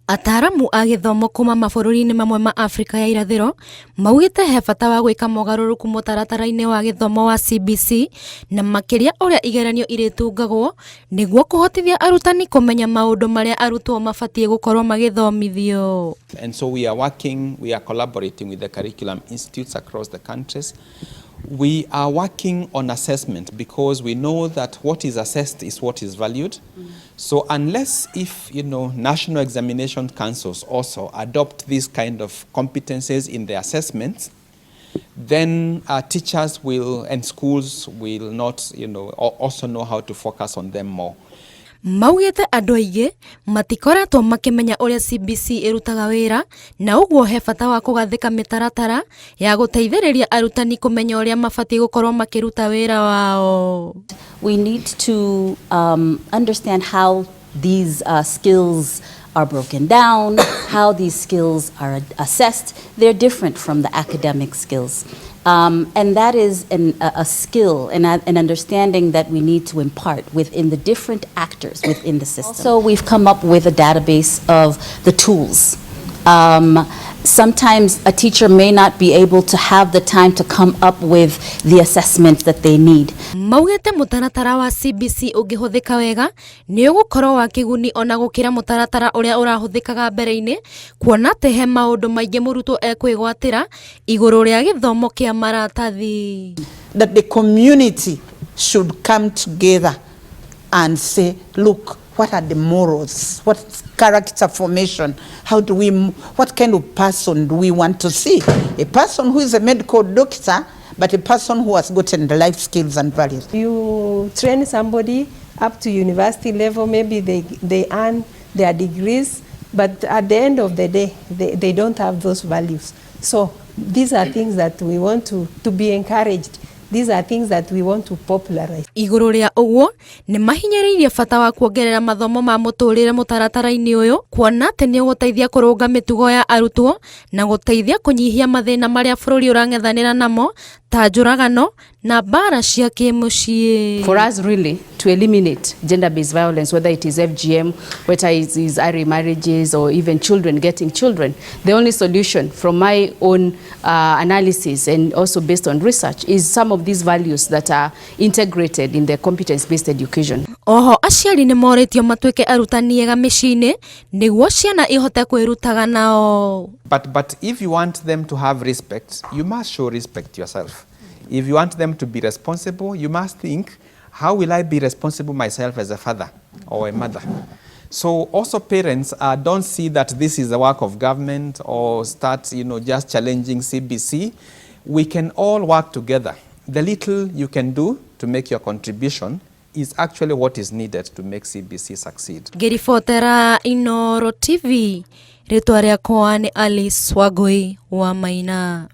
Ataaramu a gĩthomo kuma mabũrũri-inĩ mamwe ma Afrika ya irathĩro maugĩte he bata wa gwĩka mũgarũrũku mũtaratara-inĩ wa gĩthomo wa CBC na makĩria ũrĩa igeranio irĩtungagwo nĩguo kũhotithia arutani kũmenya maũndũ marĩa arutwo mabatie gũkorwo magĩthomithio. And so we are collaborating with the curriculum institutes across the countries. We are working on assessment because we know that what is assessed is what is valued. So unless national examination councils also adopt these kind of competencies in their assessments, then teachers and schools will not also know how to focus on them more. Maugĩte andũ aingĩ matikoretwo makĩmenya ũrĩa CBC ĩrutaga wĩra na ũguo he bata wa kũgathĩka mĩtaratara ya gũteithĩrĩria arutani kũmenya ũrĩa mabatie gũkorwo makĩruta wĩra wao. We need to understand how these skills are broken down, how these skills are assessed. They're different from the academic skills. And that is a skill and an understanding that we need to impart within the different actors within the system. So we've come up with a database of the tools. Sometimes a teacher may not be able to have the time to come up with the assessments that they need. Maugĩte mũtaratara wa CBC ũngĩhũthĩka wega nĩ ũgũkorwo wa kĩguni ona gũkĩra mũtaratara ũrĩa ũrahũthĩkaga mbere-inĩ, kuona atĩ he maũndũ maingĩ mũrutwo ekwĩgwatĩra igũrũ rĩa gĩthomo kĩa maratathi. That the community should come together and say, look, what are the morals? What character formation? What kind of person do we want to see? A person who is a medical doctor, but a person who has gotten the life skills and values. You train somebody up to university level, maybe they earn their degrees, but at the end of the day, they don't have those values. So these are things that we want to be encouraged. These are things that we want to popularize. Igũrũ rĩa ũguo nĩ mahinyĩrĩirie bata wa kuongerera mathomo ma mũtũrĩre mũtaratara-inĩ ũyũ, kuona atĩ nĩ ũgũteithia kũrũnga mĩtugo ya arutwo na gũteithia kũnyihia mathĩna marĩa bũrũri ũrang'ethanĩra namo ta njũragano na mbara cia kĩmũciĩ. For us really to eliminate gender-based violence, whether it is FGM, whether it is array marriages or even children getting children, the only solution from my own analysis and also based on research is some of these values that are integrated in the competence-based education. Oho aciari nĩ moretio matuĩke arutani ega mĩciĩ-inĩ nĩguo ciana ihote kwĩrutaga nao. But if you want them to have respect, you must show respect yourself. If you want them to be responsible, you must think, how will I be responsible myself as a father or a mother? So also parents don't see that this is the work of government or start just challenging CBC. We can all work together. The little you can do to make your contribution is actually what is needed to make CBC succeed. Ngĩribotera Inooro TV, rĩtwa rĩakwa nĩ Alice Wangui wa Maina.